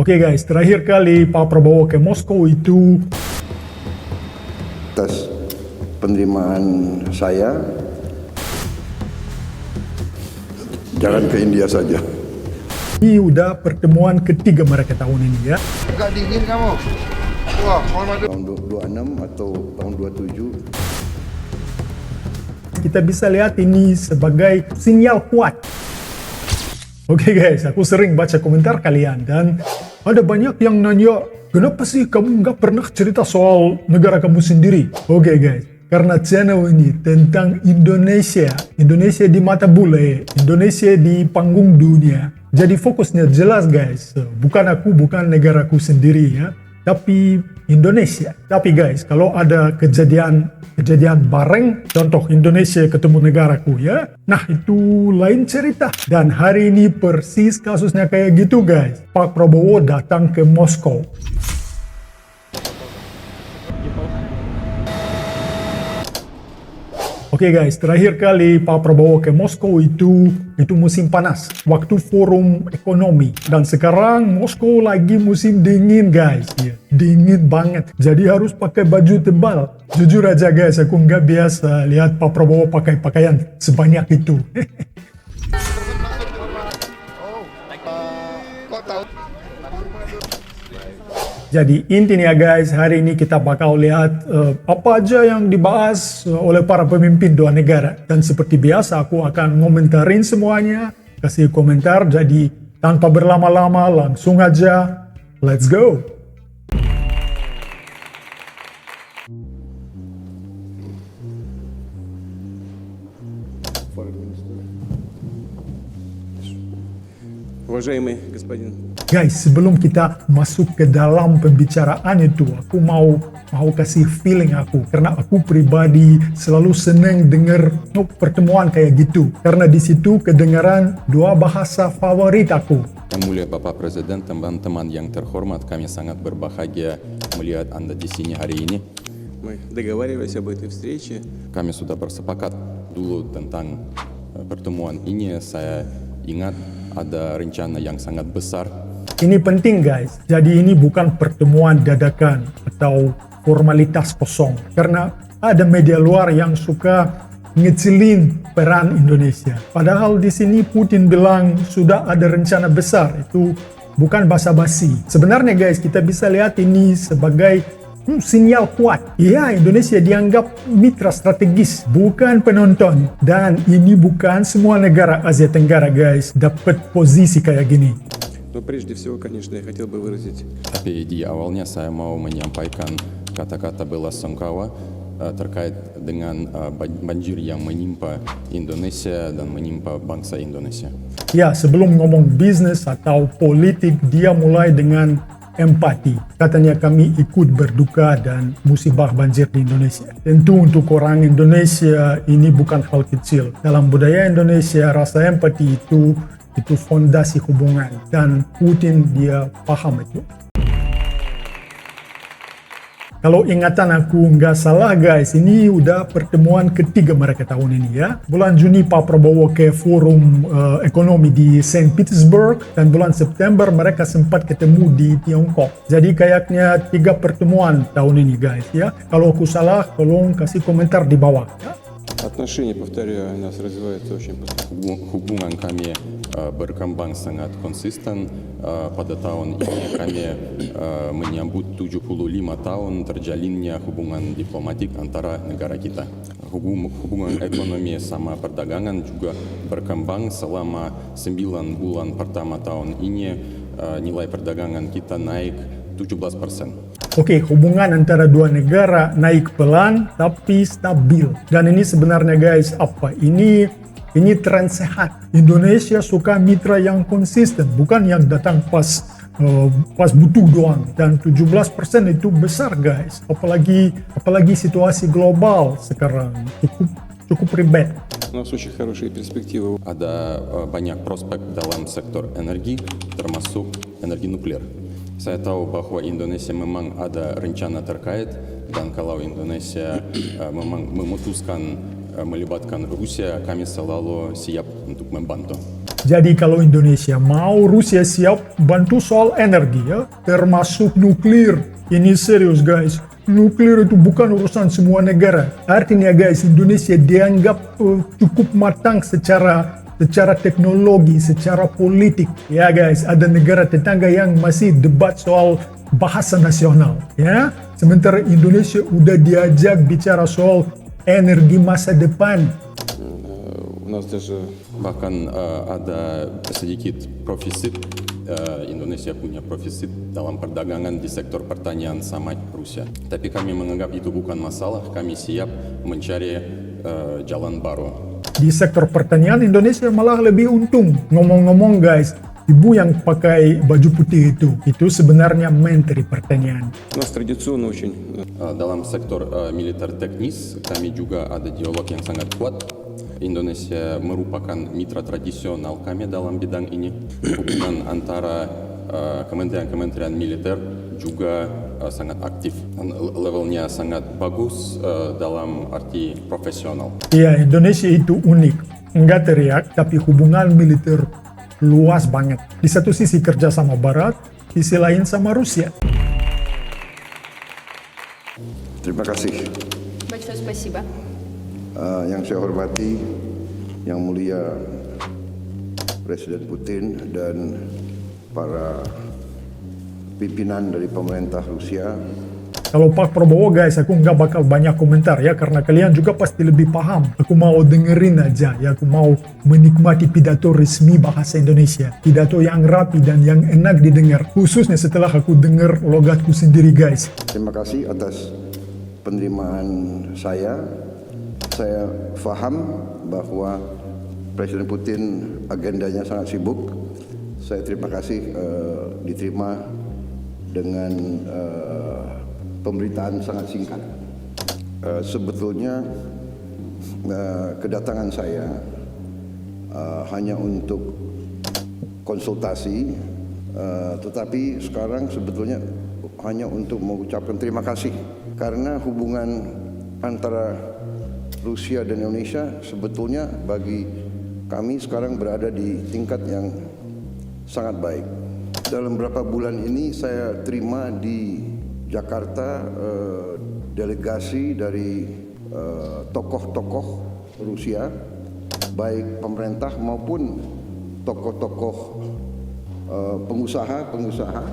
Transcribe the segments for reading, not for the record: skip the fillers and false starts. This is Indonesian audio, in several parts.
Oke guys, terakhir kali Pak Prabowo ke Moskow itu atas penerimaan saya, jangan ke India saja. ini udah pertemuan ketiga mereka tahun ini ya. Agak dingin kamu. Wah, Tahun 26 atau tahun 27. Kita bisa lihat ini sebagai sinyal kuat. Oke guys, aku sering baca komentar kalian dan ada banyak yang nanya, kenapa sih kamu nggak pernah cerita soal negara kamu sendiri? Oke guys, karena channel ini tentang Indonesia. Indonesia di mata bule, Indonesia di panggung dunia. Jadi fokusnya jelas guys, bukan aku, bukan negaraku sendiri ya, tapi Indonesia. Tapi guys, kalau ada kejadian bareng, contoh Indonesia ketemu negaraku ya, nah itu lain cerita. Dan hari ini persis kasusnya kayak gitu guys. Pak Prabowo datang ke Moskow. Oke guys, terakhir kali Pak Prabowo ke Moskow itu musim panas, waktu forum ekonomi. Dan sekarang Moskow lagi musim dingin guys, ya, dingin banget. Jadi harus pakai baju tebal. Jujur aja guys, aku nggak biasa lihat Pak Prabowo pakai pakaian sebanyak itu. kok tahu? Jadi intinya guys, hari ini kita bakal lihat apa aja yang dibahas oleh para pemimpin dua negara. Dan seperti biasa aku akan ngomentarin semuanya, kasih komentar. Jadi tanpa berlama-lama langsung aja, let's go! Уважаемый господин. Guys, sebelum kita masuk ke dalam pembicaraan itu, aku mau kasih feeling aku. Karena aku pribadi selalu seneng denger pertemuan kayak gitu. Karena di situ kedengaran dua bahasa favorit aku. Yang mulia Bapak Presiden, teman-teman yang terhormat, kami sangat berbahagia melihat Anda di sini hari ini. Мы договаривались об этой встрече. Kami sudah bersepakat dulu tentang pertemuan ini. Saya ingat ada rencana yang sangat besar. Ini penting guys, jadi ini bukan pertemuan dadakan atau formalitas kosong. Karena ada media luar yang suka ngecilin peran Indonesia. Padahal di sini Putin bilang sudah ada rencana besar, itu bukan basa-basi. Sebenarnya guys, kita bisa lihat ini sebagai sinyal kuat. Ya, Indonesia dianggap mitra strategis, bukan penonton. Dan ini bukan semua negara Asia Tenggara guys dapat posisi kayak gini. Но прежде всего, конечно, я хотел бы выразить Tapi di awalnya saya mau menyampaikan kata-kata belasungkawa terkait dengan banjir yang menimpa Indonesia dan menimpa bangsa Indonesia. Ya, sebelum ngomong bisnis atau politik, dia mulai dengan empati. Katanya kami ikut berduka dan musibah banjir di Indonesia. Tentu untuk orang Indonesia ini bukan hal kecil. Dalam budaya Indonesia, rasa empati itu fondasi hubungan. Dan Putin dia paham itu. Kalau ingatan aku nggak salah guys, ini udah pertemuan ketiga mereka tahun ini ya. Bulan Juni Pak Prabowo ke forum ekonomi di Saint Petersburg, dan bulan September mereka sempat ketemu di Tiongkok. Jadi kayaknya 3 pertemuan tahun ini guys ya. Kalau aku salah, tolong kasih komentar di bawah ya. отношения, повторяю, у нас развивается очень Hubungan kami berkembang sangat konsisten. Pada tahun ini kami menyambut 75 tahun terjalinnya hubungan diplomatik antara negara kita. Hubungan ekonomi sama perdagangan juga berkembang selama 9 bulan pertama tahun ini. Nilai perdagangan kita naik 17%. Oke, hubungan antara dua negara naik pelan tapi stabil. Dan ini sebenarnya guys, apa? Ini tren sehat. Indonesia suka mitra yang konsisten, bukan yang datang pas butuh doang. Dan 17% itu besar guys. Apalagi situasi global sekarang cukup ribet. У нас очень хорошие перспективы. Ada banyak prospek dalam sektor energi, termasuk energi nuklir. Saya tahu bahwa Indonesia memang ada rencana terkait, dan kalau Indonesia memang memutuskan melibatkan Rusia, kami selalu siap untuk membantu. Jadi kalau Indonesia mau, Rusia siap bantu soal energi ya, termasuk nuklir. Ini serius guys, nuklir itu bukan urusan semua negara. Artinya guys, Indonesia dianggap cukup matang secara teknologi, secara politik. Ya guys, ada negara tetangga yang masih debat soal bahasa nasional. Ya, sementara Indonesia udah diajak bicara soal energi masa depan. У нас даже Bahkan ada sedikit profit, Indonesia punya profit dalam perdagangan di sektor pertanian sama Rusia. Tapi kami menganggap itu bukan masalah, kami siap mencari jalan baru. Di sektor pertanian Indonesia malah lebih untung. Ngomong-ngomong guys, ibu yang pakai baju putih itu sebenarnya Menteri Pertanian. у нас традиционно очень Dalam sektor militer teknis, kami juga ada dialog yang sangat kuat. Indonesia merupakan mitra tradisional kami dalam bidang ini. Hubungan antara kementerian-kementerian militer juga sangat aktif. Levelnya sangat bagus dalam arti profesional. Iya, Indonesia itu unik. Enggak teriak, tapi hubungan militer luas banget. Di satu sisi kerja sama Barat, sisi lain sama Rusia. Terima kasih. Большое спасибо. Yang saya hormati, Yang Mulia Presiden Putin dan para pimpinan dari pemerintah Rusia. Kalau Pak Prabowo guys, aku nggak bakal banyak komentar ya, karena kalian juga pasti lebih paham. Aku mau dengerin aja ya, aku mau menikmati pidato resmi bahasa Indonesia. Pidato yang rapi dan yang enak didengar, khususnya setelah aku denger logatku sendiri guys. Terima kasih atas penerimaan saya. Saya paham bahwa Presiden Putin agendanya sangat sibuk. Saya terima kasih diterima dengan pemberitaan sangat singkat. Sebetulnya kedatangan saya hanya untuk konsultasi, tetapi sekarang sebetulnya hanya untuk mengucapkan terima kasih karena hubungan antara Rusia dan Indonesia sebetulnya bagi kami sekarang berada di tingkat yang sangat baik. Dalam beberapa bulan ini saya terima di Jakarta delegasi dari tokoh-tokoh Rusia, baik pemerintah maupun tokoh-tokoh pengusaha-pengusaha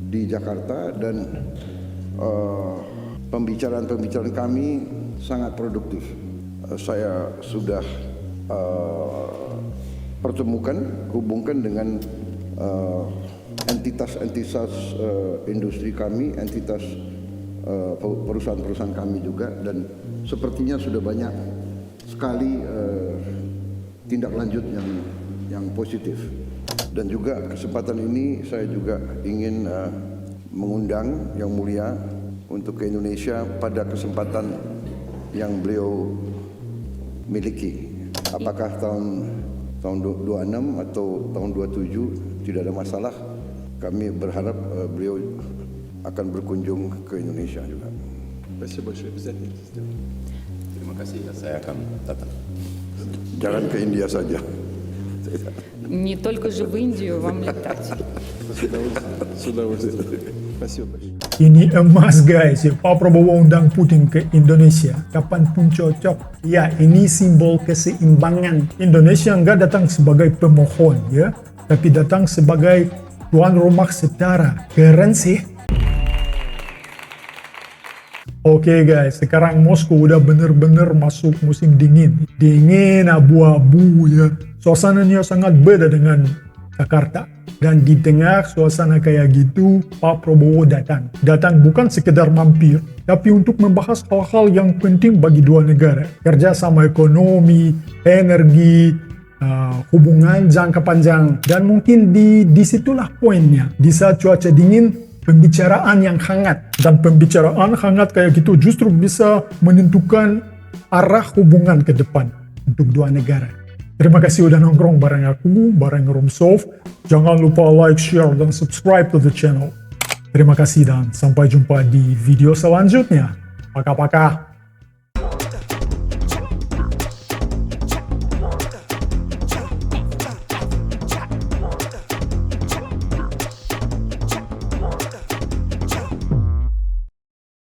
di Jakarta, dan pembicaraan-pembicaraan kami sangat produktif. Saya sudah hubungkan dengan entitas-entitas industri kami, entitas perusahaan-perusahaan kami juga, dan sepertinya sudah banyak sekali tindak lanjut yang positif. Dan juga kesempatan ini saya juga ingin mengundang Yang Mulia untuk ke Indonesia pada kesempatan yang beliau miliki. Apakah tahun 26 atau tahun 27 tidak ada masalah. Kami berharap beliau akan berkunjung ke Indonesia juga. Спасибо большое, обязательно это сделаем. Terima kasih, saya akan datang. Jangan ke India saja. Не только же в Индию вам летать. С удовольствием. Спасибо большое. Ini emas guys, ya, Pak Prabowo undang Putin ke Indonesia. Kapanpun cocok. Ya, ini simbol keseimbangan. Indonesia nggak datang sebagai pemohon ya, tapi datang sebagai tuan rumah setara. Keren sih. Oke guys, sekarang Moskow udah bener-bener masuk musim dingin. Dingin, abu-abu ya. Suasananya sangat beda dengan Jakarta. Dan di tengah suasana kayak gitu, Pak Prabowo datang. Datang bukan sekedar mampir, tapi untuk membahas hal-hal yang penting bagi dua negara. Kerjasama ekonomi, energi, hubungan jangka panjang. Dan mungkin disitulah poinnya. Di saat cuaca dingin, pembicaraan yang hangat. Dan pembicaraan hangat kayak gitu justru bisa menentukan arah hubungan ke depan untuk dua negara. Terima kasih udah nongkrong bareng aku, bareng Romsov. Jangan lupa like, share, dan subscribe to the channel. Terima kasih dan sampai jumpa di video selanjutnya. Paka-paka.